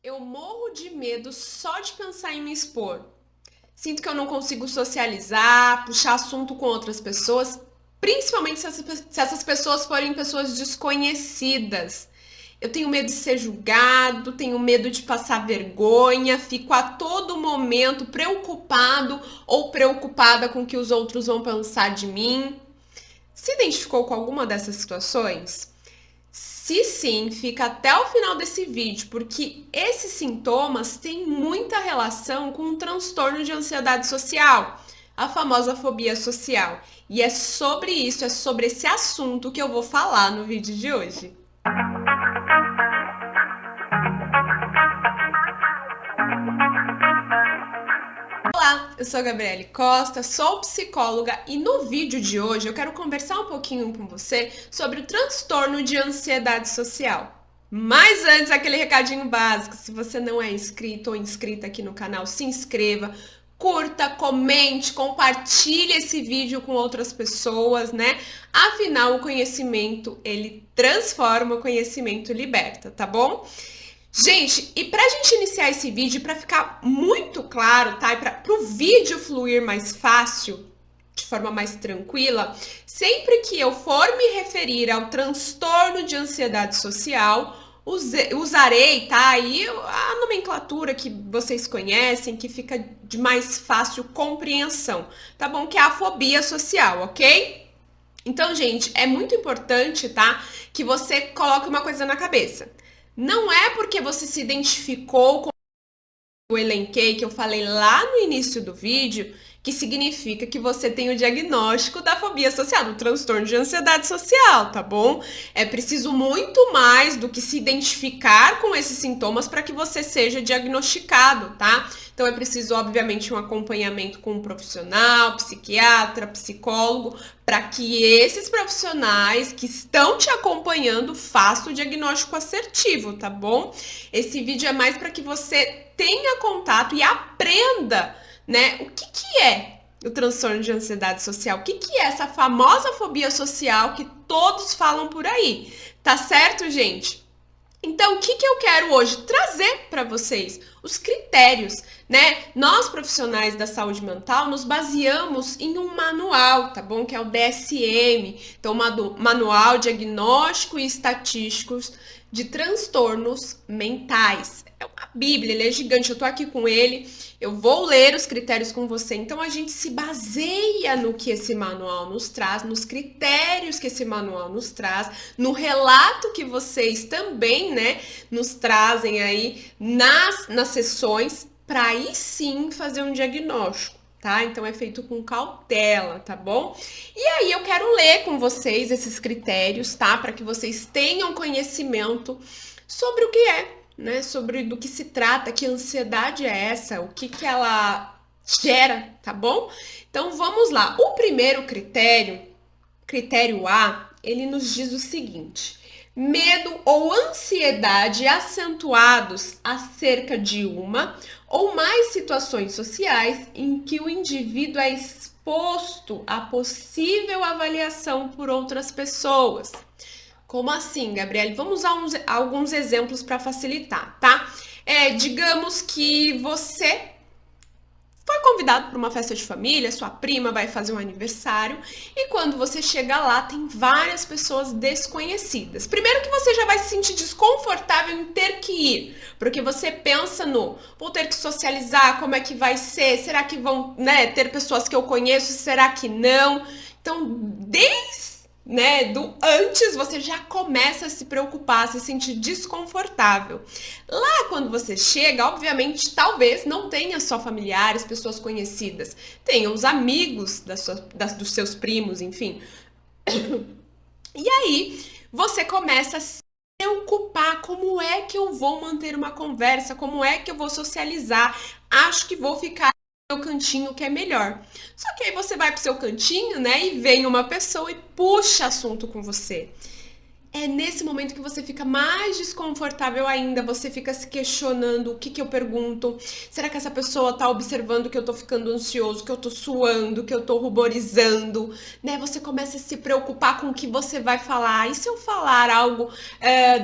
Eu morro de medo só de pensar em me expor. Sinto que eu não consigo socializar, puxar assunto com outras pessoas, principalmente se essas pessoas forem pessoas desconhecidas. Eu tenho medo de ser julgado, tenho medo de passar vergonha, fico a todo momento preocupado ou preocupada com o que os outros vão pensar de mim. Se identificou com alguma dessas situações? Se sim, fica até o final desse vídeo, porque esses sintomas têm muita relação com o transtorno de ansiedade social, a famosa fobia social. E é sobre isso, é sobre esse assunto que eu vou falar no vídeo de hoje. Olá, eu sou a Gabriele Costa, sou psicóloga e no vídeo de hoje eu quero conversar um pouquinho com você sobre o transtorno de ansiedade social. Mas antes, aquele recadinho básico, se você não é inscrito ou inscrita aqui no canal, se inscreva, curta, comente, compartilhe esse vídeo com outras pessoas, né? Afinal, o conhecimento, ele transforma, o conhecimento liberta, tá bom? Gente, e pra gente iniciar esse vídeo, pra ficar muito claro, tá? E pro vídeo fluir mais fácil, de forma mais tranquila, sempre que eu for me referir ao transtorno de ansiedade social, usarei, tá? Aí a nomenclatura que vocês conhecem, que fica de mais fácil compreensão, tá bom? Que é a fobia social, ok? Então, gente, é muito importante, tá? Que você coloque uma coisa na cabeça. Não é porque você se identificou com o elenquei que eu falei lá no início do vídeo que significa que você tem o diagnóstico da fobia social, do transtorno de ansiedade social, tá bom? É preciso muito mais do que se identificar com esses sintomas para que você seja diagnosticado, tá? Então é preciso, obviamente, um acompanhamento com um profissional, psiquiatra, psicólogo, para que esses profissionais que estão te acompanhando façam o diagnóstico assertivo, tá bom? Esse vídeo é mais para que você tenha contato e aprenda, né, o que é o transtorno de ansiedade social, o que é essa famosa fobia social que todos falam por aí, tá certo, gente? Então, o que eu quero hoje trazer para vocês? Os critérios, né? Nós, profissionais da saúde mental, nos baseamos em um manual, tá bom? Que é o DSM. Então, Manual Diagnóstico e Estatísticos de Transtornos Mentais. É uma bíblia, ele é gigante, eu tô aqui com ele, eu vou ler os critérios com você. Então, a gente se baseia no que esse manual nos traz, nos critérios que esse manual nos traz, no relato que vocês também, né, nos trazem aí nas sessões, para aí sim fazer um diagnóstico, tá? Então é feito com cautela, tá bom? E aí eu quero ler com vocês esses critérios, tá? Para que vocês tenham conhecimento sobre o que é, né? Sobre do que se trata, que ansiedade é essa, o que ela gera, tá bom? Então vamos lá. O primeiro critério, critério A, ele nos diz o seguinte: medo ou ansiedade acentuados acerca de uma ou mais situações sociais em que o indivíduo é exposto a possível avaliação por outras pessoas. Como assim, Gabriele? Vamos usar alguns exemplos para facilitar, tá? Digamos que você foi convidado para uma festa de família, sua prima vai fazer um aniversário e quando você chega lá tem várias pessoas desconhecidas. Primeiro que você já vai se sentir desconfortável em ter que ir, porque você pensa no, vou ter que socializar, como é que vai ser? Será que vão, né, ter pessoas que eu conheço? Será que não? Então, desde do antes você já começa a se preocupar, a se sentir desconfortável. Lá quando você chega, obviamente, talvez não tenha só familiares, pessoas conhecidas, tenha os amigos dos seus primos, enfim. E aí você começa a se preocupar, como é que eu vou manter uma conversa, como é que eu vou socializar, acho que vou ficar no meu cantinho que é melhor. Só que aí você vai pro seu cantinho, né, e vem uma pessoa e puxa assunto com você. é nesse momento que você fica mais desconfortável ainda, você fica se questionando o que que eu pergunto, será que essa pessoa tá observando que eu tô ficando ansioso, que eu tô suando, que eu tô ruborizando, né? Você começa a se preocupar com o que você vai falar, e se eu falar algo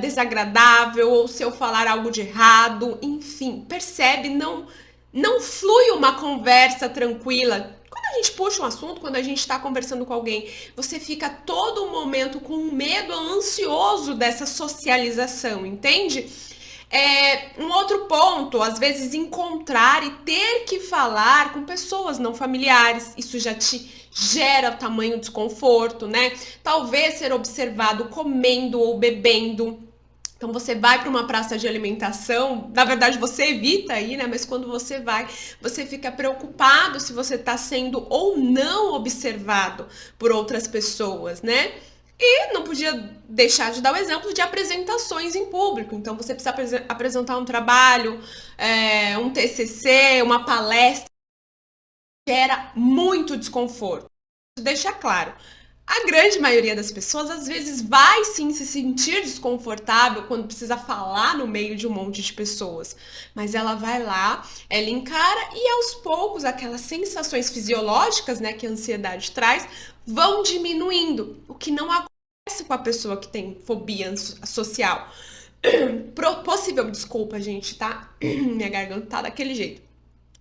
desagradável, ou se eu falar algo de errado, enfim, percebe? Não flui uma conversa tranquila. Quando a gente puxa um assunto, quando a gente está conversando com alguém, você fica todo momento com medo, ansioso dessa socialização, entende? Um outro ponto, às vezes encontrar e ter que falar com pessoas não familiares, isso já te gera tamanho desconforto, né? Talvez ser observado comendo ou bebendo. Então você vai para uma praça de alimentação, na verdade você evita ir, né? Mas quando você vai, você fica preocupado se você está sendo ou não observado por outras pessoas, né? E não podia deixar de dar o exemplo de apresentações em público. Então você precisa apresentar um trabalho, um TCC, uma palestra, gera muito desconforto. Deixa claro. A grande maioria das pessoas, às vezes, vai sim se sentir desconfortável quando precisa falar no meio de um monte de pessoas. Mas ela vai lá, ela encara e aos poucos aquelas sensações fisiológicas, né, que a ansiedade traz, vão diminuindo. O que não acontece com a pessoa que tem fobia social. Desculpa, gente, tá? Minha garganta tá daquele jeito.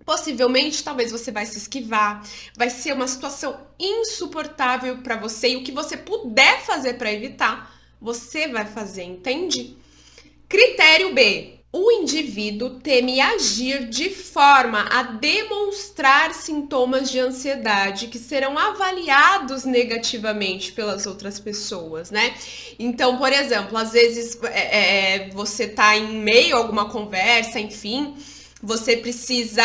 Possivelmente, talvez você vai se esquivar, vai ser uma situação insuportável para você e o que você puder fazer para evitar, você vai fazer, entende? Critério B. O indivíduo teme agir de forma a demonstrar sintomas de ansiedade que serão avaliados negativamente pelas outras pessoas, né? Então, por exemplo, às vezes você tá em meio a alguma conversa, enfim, você precisa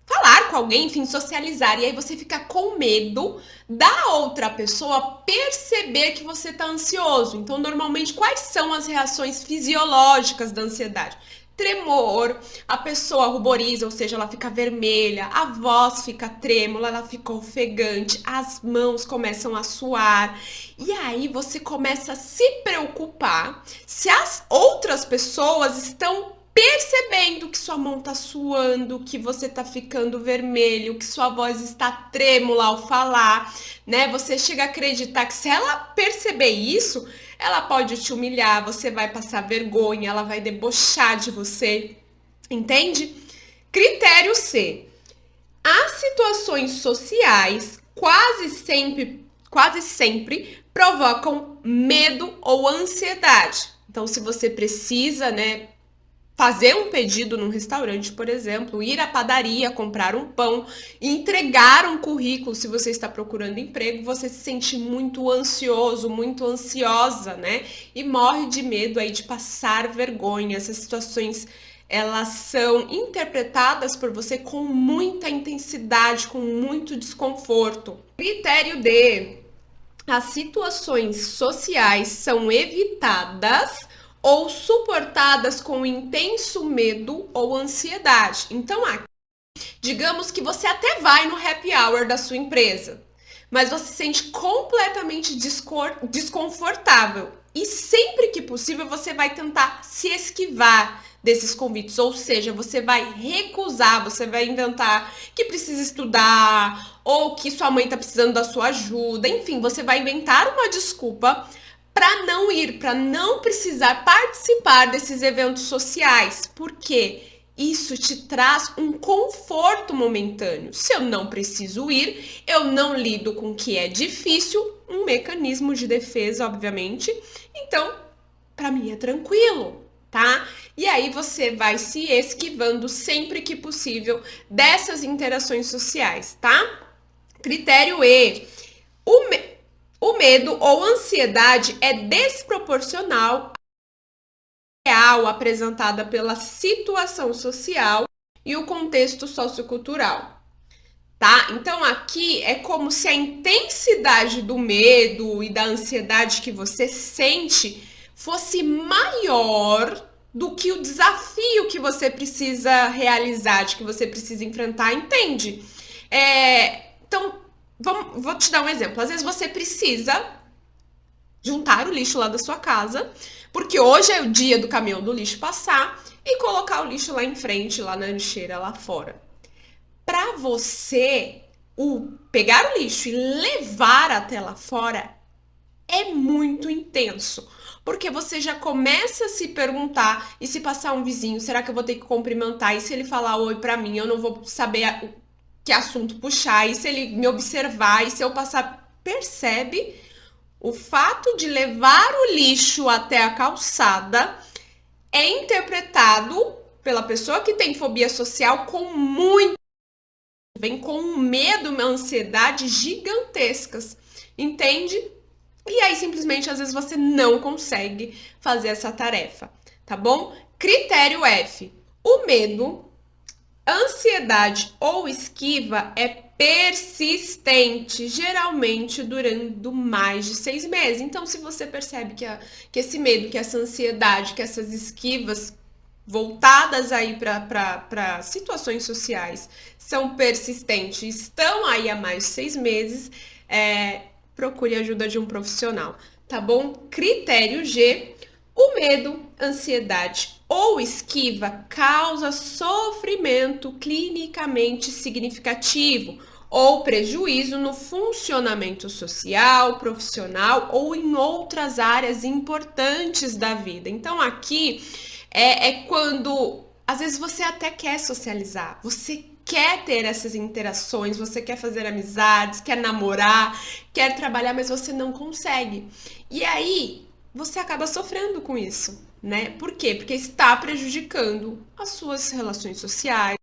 falar com alguém, enfim, socializar. E aí você fica com medo da outra pessoa perceber que você tá ansioso. Então, normalmente, quais são as reações fisiológicas da ansiedade? Tremor, a pessoa ruboriza, ou seja, ela fica vermelha, a voz fica trêmula, ela fica ofegante, as mãos começam a suar. E aí você começa a se preocupar se as outras pessoas estão percebendo que sua mão tá suando, que você tá ficando vermelho, que sua voz está trêmula ao falar, né? Você chega a acreditar que se ela perceber isso, ela pode te humilhar, você vai passar vergonha, ela vai debochar de você, entende? Critério C. As situações sociais quase sempre provocam medo ou ansiedade. Então, se você precisa, né, fazer um pedido num restaurante, por exemplo, ir à padaria, comprar um pão, entregar um currículo se você está procurando emprego, você se sente muito ansioso, muito ansiosa, né? E morre de medo aí de passar vergonha. Essas situações, elas são interpretadas por você com muita intensidade, com muito desconforto. Critério D. As situações sociais são evitadas ou suportadas com intenso medo ou ansiedade. Então, digamos que você até vai no happy hour da sua empresa, mas você se sente completamente desconfortável. E sempre que possível, você vai tentar se esquivar desses convites, ou seja, você vai recusar, você vai inventar que precisa estudar, ou que sua mãe está precisando da sua ajuda, enfim, você vai inventar uma desculpa para não ir, para não precisar participar desses eventos sociais, porque isso te traz um conforto momentâneo. Se eu não preciso ir, eu não lido com o que é difícil, um mecanismo de defesa, obviamente. Então, para mim é tranquilo, tá? E aí você vai se esquivando sempre que possível dessas interações sociais, tá? Critério E. O medo ou ansiedade é desproporcional à real apresentada pela situação social e o contexto sociocultural, tá? Então aqui é como se a intensidade do medo e da ansiedade que você sente fosse maior do que o desafio que você precisa realizar, de que você precisa enfrentar, entende? Então, vou te dar um exemplo. Às vezes você precisa juntar o lixo lá da sua casa, porque hoje é o dia do caminhão do lixo passar, e colocar o lixo lá em frente, lá na lixeira, lá fora. Para você, o pegar o lixo e levar até lá fora é muito intenso. Porque você já começa a se perguntar, e se passar um vizinho, será que eu vou ter que cumprimentar? E se ele falar oi pra mim, eu não vou saber que assunto puxar? E se ele me observar? E se eu passar? Percebe? O fato de levar o lixo até a calçada é interpretado pela pessoa que tem fobia social com muito. Vem com um medo, uma ansiedade gigantescas. Entende? E aí, simplesmente, às vezes você não consegue fazer essa tarefa, tá bom? Critério F. O medo, ansiedade ou esquiva é persistente, geralmente durando mais de 6 meses. Então, se você percebe que esse medo, que essa ansiedade, que essas esquivas voltadas aí para situações sociais são persistentes, estão aí há mais de 6 meses, procure a ajuda de um profissional, tá bom? Critério G, o medo, ansiedade ou esquiva causa sofrimento clinicamente significativo ou prejuízo no funcionamento social, profissional ou em outras áreas importantes da vida. Então aqui é quando às vezes você até quer socializar, você quer ter essas interações, você quer fazer amizades, quer namorar, quer trabalhar, mas você não consegue. E aí você acaba sofrendo com isso, né? Por quê? Porque está prejudicando as suas relações sociais,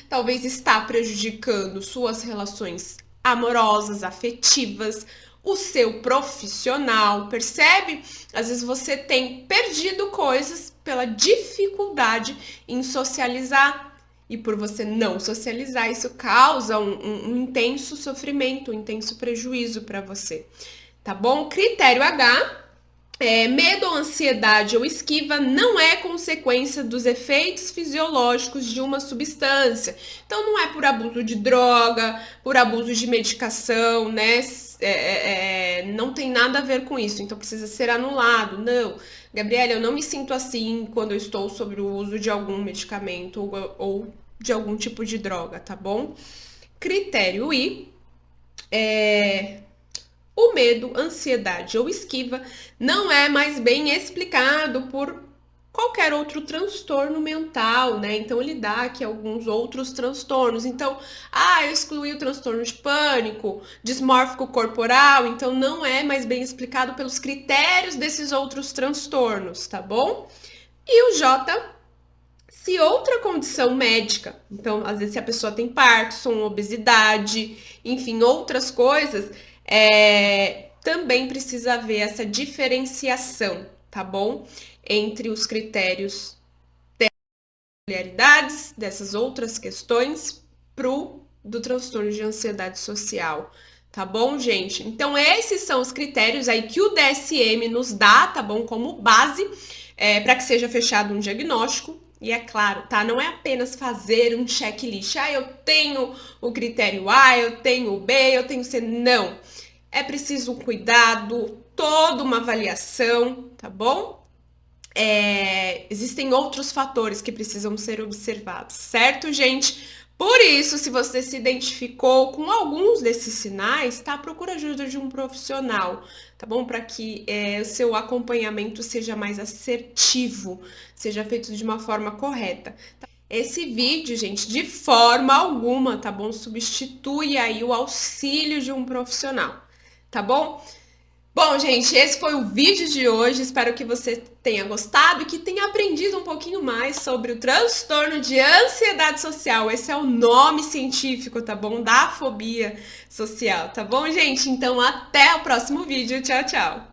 talvez está prejudicando suas relações amorosas, afetivas, o seu profissional, percebe? Às vezes você tem perdido coisas pela dificuldade em socializar. E por você não socializar, isso causa um intenso sofrimento, um intenso prejuízo para você. Tá bom? Critério H. Medo, ansiedade ou esquiva não é consequência dos efeitos fisiológicos de uma substância. Então, não é por abuso de droga, por abuso de medicação, né? Não tem nada a ver com isso, então precisa ser anulado. Não, Gabriela, eu não me sinto assim quando eu estou sob o uso de algum medicamento ou de algum tipo de droga, tá bom? Critério I. O medo, ansiedade ou esquiva não é mais bem explicado por qualquer outro transtorno mental, né? Então ele dá aqui alguns outros transtornos. Então, eu excluí o transtorno de pânico, dismórfico corporal, então não é mais bem explicado pelos critérios desses outros transtornos, tá bom? E o J, se outra condição médica, então às vezes se a pessoa tem Parkinson, obesidade, enfim, outras coisas, também precisa haver essa diferenciação, tá bom? Entre os critérios dessas peculiaridades, dessas outras questões, do transtorno de ansiedade social, tá bom, gente? Então, esses são os critérios aí que o DSM nos dá, tá bom? Como base, para que seja fechado um diagnóstico. E é claro, tá? Não é apenas fazer um checklist. Eu tenho o critério A, eu tenho o B, eu tenho o C. Não. É preciso um cuidado, toda uma avaliação, tá bom? Existem outros fatores que precisam ser observados, certo, gente? Por isso, se você se identificou com alguns desses sinais, tá? Procura a ajuda de um profissional, tá bom? Para que o seu acompanhamento seja mais assertivo, seja feito de uma forma correta. Esse vídeo, gente, de forma alguma, tá bom? Substitui aí o auxílio de um profissional, tá bom? Bom, gente, esse foi o vídeo de hoje. Espero que você tenha gostado e que tenha aprendido um pouquinho mais sobre o transtorno de ansiedade social. Esse é o nome científico, tá bom? Da fobia social, tá bom, gente? Então, até o próximo vídeo. Tchau, tchau!